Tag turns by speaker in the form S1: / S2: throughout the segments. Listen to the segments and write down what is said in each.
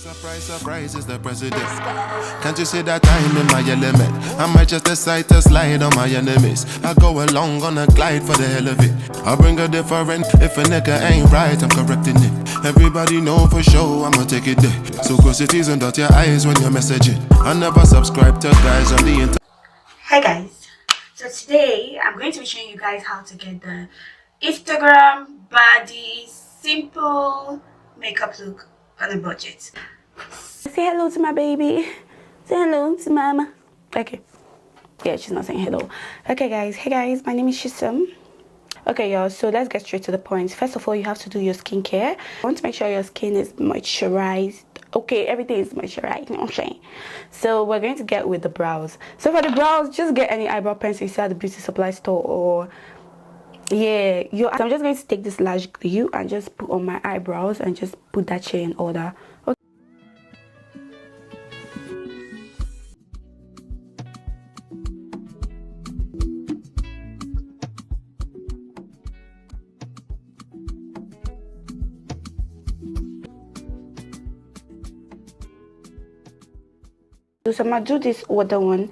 S1: Surprise, surprise is the president. Can't you see that I'm in my element? I might just decide to slide on my enemies. I go along on a glide for the hell of it. I bring a different, if a nigga ain't right, I'm correcting it. Everybody know for sure I'ma take it there. So cross your T's and dot your I's when you're messaging. I never subscribe to guys on the internet.
S2: Hi guys, so today I'm going to be showing you guys how to get the Instagram body simple makeup look on a budget. Say hello to my baby. Say hello to mama. Okay. Yeah, she's not saying hello. Okay guys, hey guys, my name is Shisum. Okay y'all, so let's get straight to the point. First of all, you have to do your skincare. You want to make sure your skin is moisturized. Okay, everything is moisturized, you know what I'm saying? So we're going to get with the brows. So for the brows, just get any eyebrow pencil you see at the beauty supply store, or yeah, so I'm just going to take this lash glue and just put on my eyebrows and just put that shade in order. Okay. So I'm gonna do this other one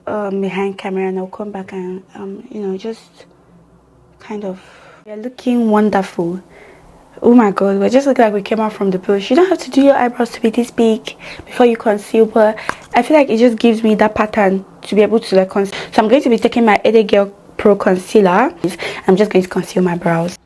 S2: behind camera, and I'll come back and you know, just kind of, we're looking wonderful. Oh my god, we just look like we came out from the bush. You don't have to do your eyebrows to be this big before you conceal, but I feel like it just gives me that pattern to be able to like conceal. So I'm going to be taking my Ede Girl Pro concealer. I'm just going to conceal my brows.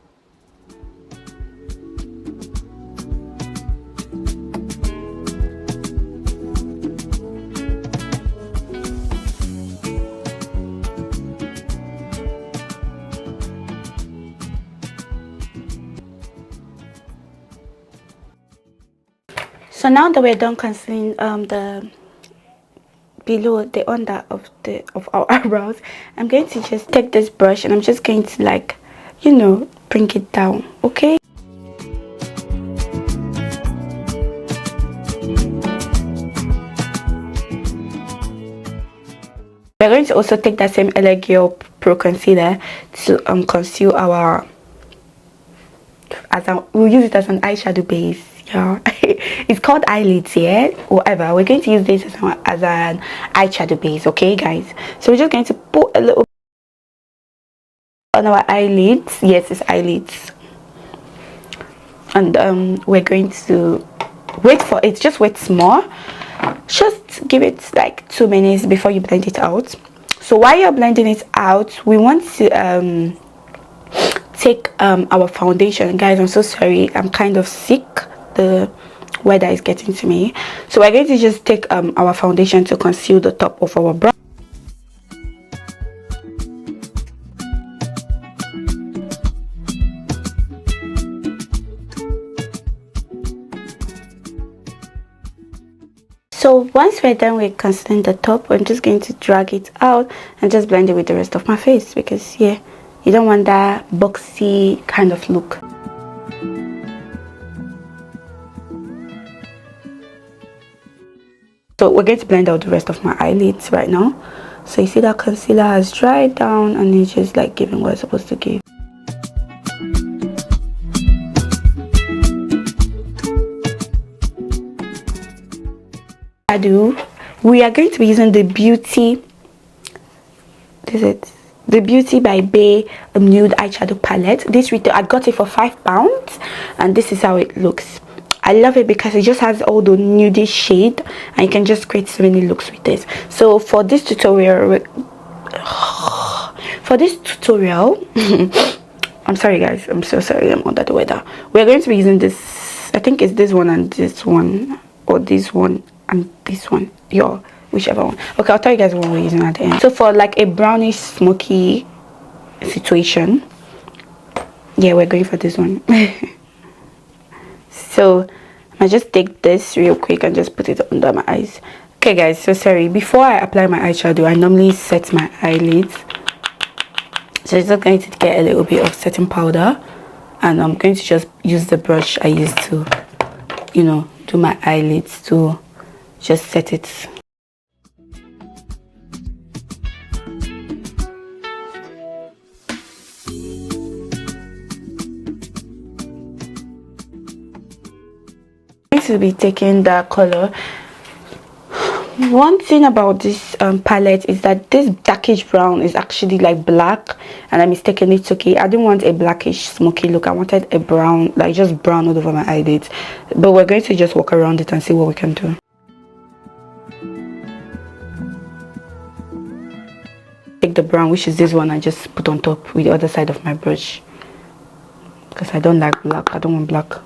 S2: So now that we're done concealing the below, the under of our eyebrows, I'm going to just take this brush and I'm just going to, like, you know, bring it down. Okay. We're going to also take that same LA Girl Pro concealer to conceal our, we'll use it as an eyeshadow base. Yeah, it's called eyelids, yeah, whatever. We're going to use this as an eyeshadow base, okay guys? So we're just going to put a little on our eyelids. Yes, it's eyelids. And we're going to wait for it, just wait small, just give it like 2 minutes before you blend it out. So while you're blending it out, we want to take our foundation. Guys, I'm so sorry, I'm kind of sick. The weather is getting to me, so we're going to just take our foundation to conceal the top of our brow. So once we're done with concealing the top, I'm just going to drag it out and just blend it with the rest of my face, because yeah, you don't want that boxy kind of look. So we're going to blend out the rest of my eyelids right now. So you see that concealer has dried down and it's just like giving what it's supposed to give. We are going to be using the Beauty, the Beauty by Bay nude eyeshadow palette. This retail, I got it for £5, and this is how it looks. I love it because it just has all the nude shade and you can just create so many looks with this. So for this tutorial, I'm sorry guys, I'm so sorry, I'm under the weather. We're going to be using this, I think it's this one and this one, or this one and this one, yeah, whichever one. Okay, I'll tell you guys what we're using at the end. So for like a brownish smoky situation, yeah, we're going for this one. So I just take this real quick and just put it under my eyes. Okay guys, so sorry, before I apply my eyeshadow, I normally set my eyelids. So I'm just going to get a little bit of setting powder, and I'm going to just use the brush I used to, you know, do my eyelids, to just set it. going to be taking that color. One thing about this palette is that this darkish brown is actually like black, and I mistakenly took it. I didn't want a blackish smoky look. I wanted a brown, like just brown all over my eyelids. But we're going to just walk around it and see what we can do. Take the brown, which is this one, and just put on top with the other side of my brush, because I don't like black. I don't want black.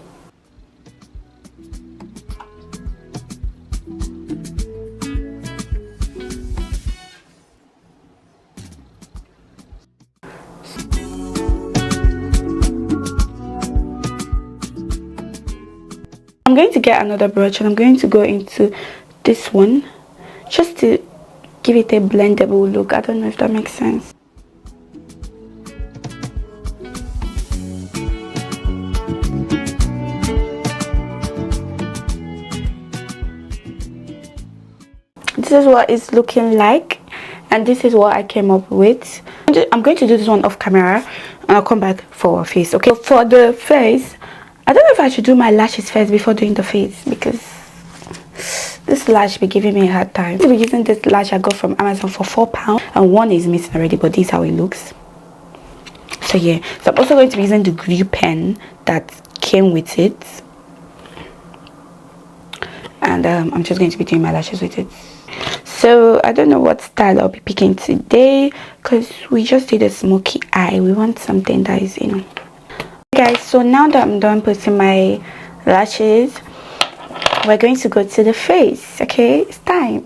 S2: I'm going to get another brush and I'm going to go into this one just to give it a blendable look. I don't know if that makes sense. This is what it's looking like, and this is what I came up with. I'm going to do this one off camera and I'll come back for our face. Okay, for the face, I don't know if I should do my lashes first before doing the face, because this lash be giving me a hard time. I'll be using this lash I got from Amazon for £4, and one is missing already, but this is how it looks. So yeah, so I'm also going to be using the glue pen that came with it, and I'm just going to be doing my lashes with it. So I don't know what style I'll be picking today, because we just did a smoky eye. We want something that is, you know. Guys, so now that I'm done putting my lashes, we're going to go to the face. Okay, it's time.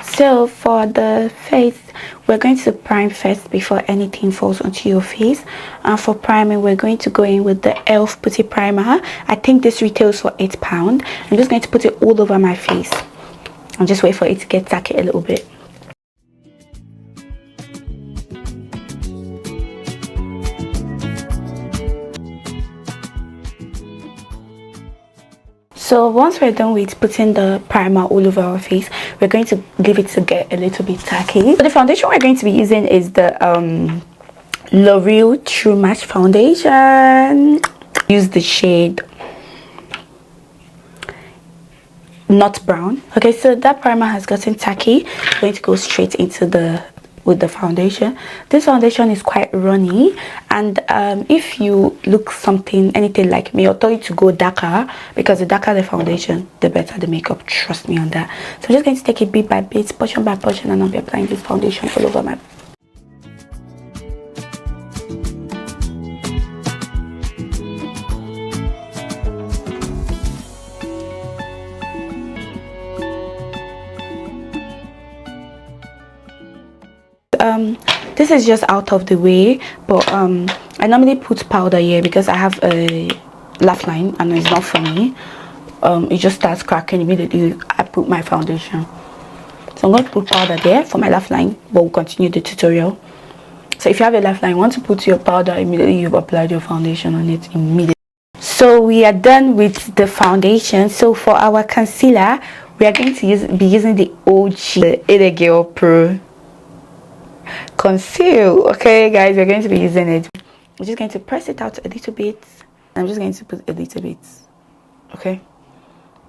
S2: So for the face, we're going to prime first before anything falls onto your face. And for priming, we're going to go in with the Elf Putty Primer. I think this retails for £8. I'm just going to put it all over my face and just wait for it to get tacky a little bit. So once we're done with putting the primer all over our face, we're going to leave it to get a little bit tacky. So the foundation we're going to be using is the L'Oreal True Match foundation. Use the shade Nut Brown. Okay, so that primer has gotten tacky. I'm going to go straight into with the foundation. This foundation is quite runny, and if you look anything like me, I'll tell you to go darker, because the darker the foundation, the better the makeup. Trust me on that. So I'm just going to take it bit by bit, portion by portion, and I'll be applying this foundation all over my this is just out of the way, but I normally put powder here because I have a laugh line and it's not for me. It just starts cracking immediately I put my foundation. So I'm going to put powder there for my laugh line, but we'll continue the tutorial. So if you have a laugh line, once you put your powder, immediately you've applied your foundation on it immediately. So we are done with the foundation. So for our concealer, we are going to be using the OG Ada Girl Pro Conceal. Okay guys, we're going to be using it. I'm just going to press it out a little bit. I'm just going to put a little bit, okay,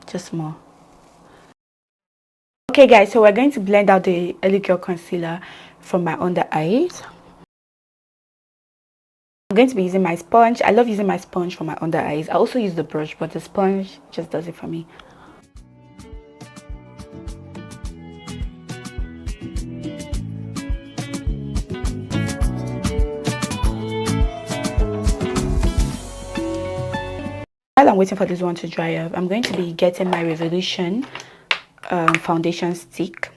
S2: just more. Okay guys, so we're going to blend out the Ada Girl concealer from my under eyes. I'm going to be using my sponge. I love using my sponge for my under eyes. I also use the brush, but the sponge just does it for me. While I'm waiting for this one to dry up, I'm going to be getting my Revolution foundation stick,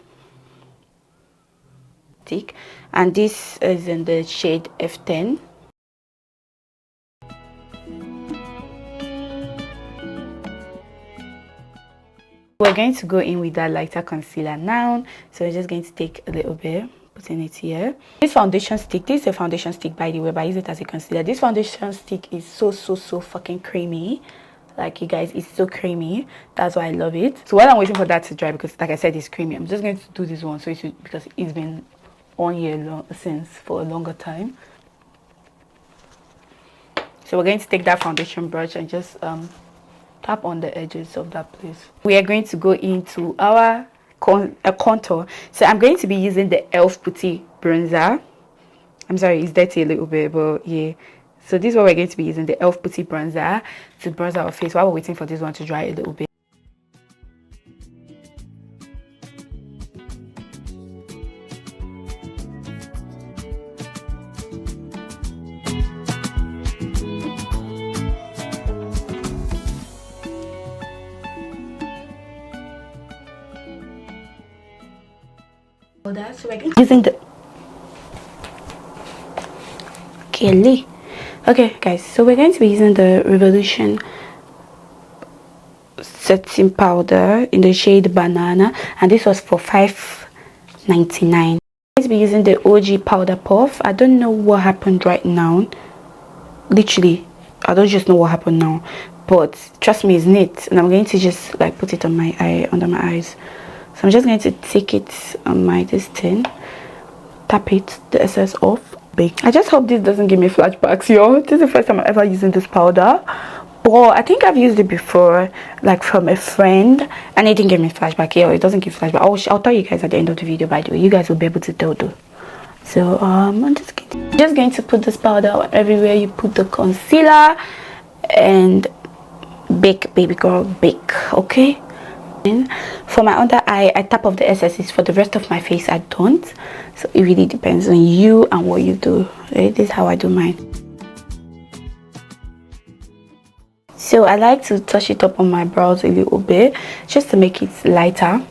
S2: and this is in the shade F10. We're going to go in with that lighter concealer now, so we're just going to take a little bit, putting it here. This foundation stick, this is a foundation stick by the way, but I use it as a concealer. This foundation stick is so fucking creamy. Like, you guys, it's so creamy. That's why I love it. So while I'm waiting for that to dry, because like I said, it's creamy, I'm just going to do this one, so because it's been on here since for a longer time. So we're going to take that foundation brush and just tap on the edges of that place. We are going to go into our contour. So I'm going to be using the Elf Putty bronzer. I'm sorry, it's dirty a little bit, but yeah. So this is what we're going to be using, the Elf Putty bronzer, to bronze our face while we're waiting for this one to dry a little bit. So we're going to using the okay guys, so we're going to be using the Revolution setting powder in the shade Banana, and this was for $5.99. I'm going to be using the OG powder puff. I don't know what happened right now, literally I don't just know what happened now, but trust me, it's neat, and I'm going to just like put it on my eye, under my eyes. So I'm just going to take it on my this thing, tap it, the excess off. I just hope this doesn't give me flashbacks, yo. This is the first time I'm ever using this powder, but I think I've used it before, like from a friend, and it didn't give me flashback. Yeah, it doesn't give flashback. I'll tell you guys at the end of the video, by the way. You guys will be able to tell though. So I'm just going to put this powder everywhere you put the concealer, and bake, baby girl, bake. Okay. For my under eye, I tap off the excesses. For the rest of my face, I don't. So it really depends on you and what you do. Right? This is how I do mine. So I like to touch it up on my brows a little bit, just to make it lighter.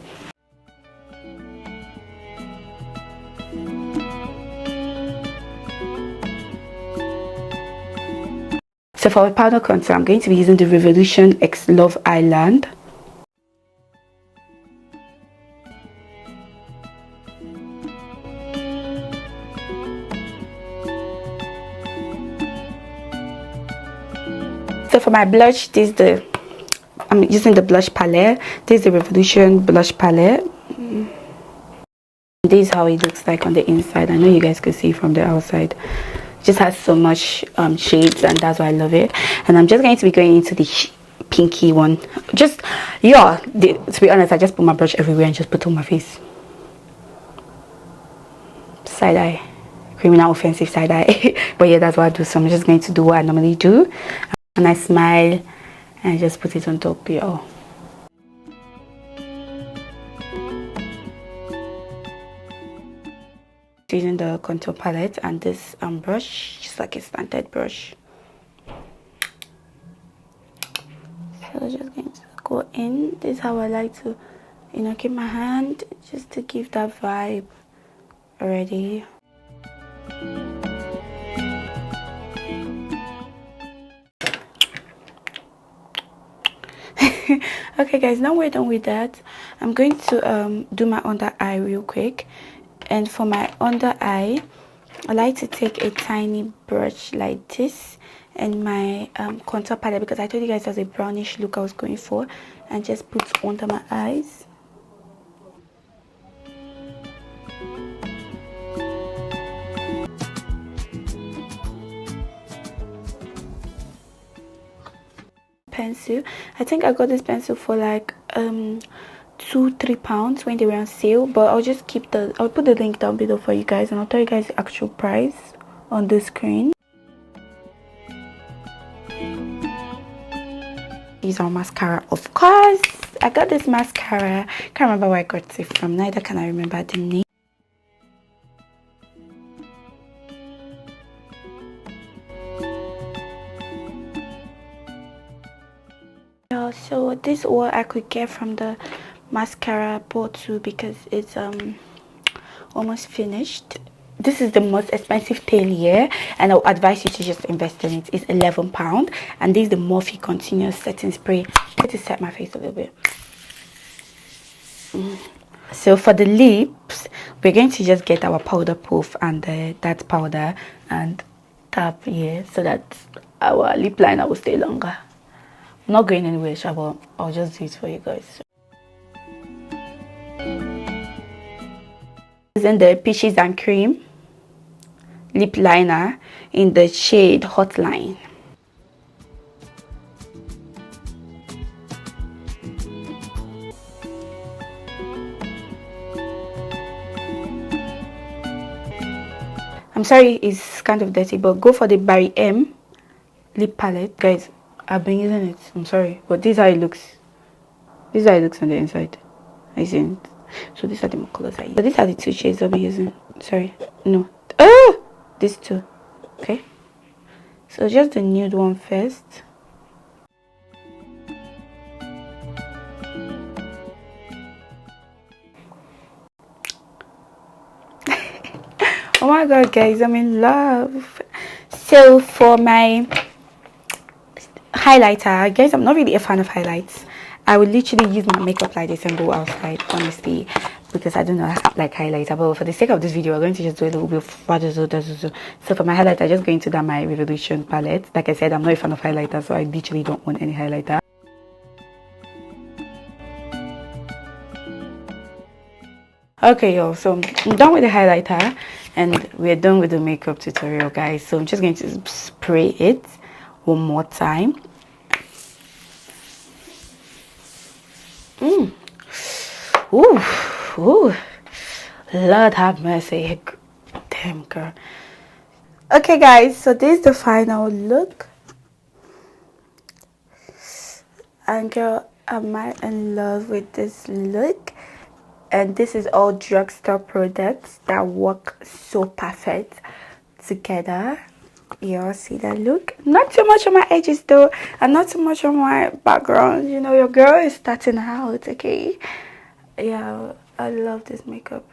S2: So for my powder contour, I'm going to be using the Revolution X Love Island. So for my blush, I'm using the blush palette. This is the Revolution blush palette. This is how it looks like on the inside. I know you guys can see from the outside. It just has so much shades, and that's why I love it. And I'm just going to be going into the pinky one. Just, yeah, to be honest, I just put my brush everywhere and just put it on my face. Side eye. Criminal offensive side eye. But yeah, that's what I do. So I'm just going to do what I normally do. And I smile and just put it on top here. Using the contour palette and this brush, just like a slanted brush. So just going to go in. This is how I like to, keep my hand, just to give that vibe already. Okay guys, now we're done with that. I'm going to do my under eye real quick. And for my under eye, I like to take a tiny brush like this and my contour palette, because I told you guys there's a brownish look I was going for, and just put under my eyes. Pencil, I think I got this pencil for like £2-3 when they were on sale, but I'll put the link down below for you guys, and I'll tell you guys the actual price on the screen. These are mascara, of course. I got this mascara, can't remember where I got it from, neither can I remember the name. So this is what I could get from the mascara bottle, because it's almost finished. This is the most expensive tail here, and I'll advise you to just invest in it. It's £11, and this is the Morphe Continuous Setting Spray. I need to set my face a little bit. So for the lips, we're going to just get our powder puff and that powder and tap here, so that our lip liner will stay longer. I'm not going anywhere, but I'll just do it for you guys. Using the Peaches and Cream lip liner in the shade Hotline. I'm sorry, it's kind of dirty, but go for the Barry M lip palette, guys. I've been using it. I'm sorry, but this is how it looks. This is how it looks on the inside. I see. So these are the colors I use. So these are the two shades I'll be using. Sorry, no. Oh, these two. Okay. So just the nude one first. Oh my god, guys, I'm in love. So for my highlighter, guys, I'm not really a fan of highlights. I would literally use my makeup like this and go outside, honestly, because I do not like highlighter. But for the sake of this video, we're going to just do a little bit of so for my highlighter, I just go into that my Revolution palette. Like I said, I'm not a fan of highlighter, so I literally don't want any highlighter. Okay, y'all, so I'm done with the highlighter and we're done with the makeup tutorial, guys. So I'm just going to spray it one more time. Ooh, Lord have mercy. Damn, girl. Okay, guys, so this is the final look. And girl, am I in love with this look? And this is all drugstore products that work so perfect together. Y'all see that look? Not too much on my edges though, and not too much on my background. You know, your girl is starting out, okay? Yeah, I love this makeup.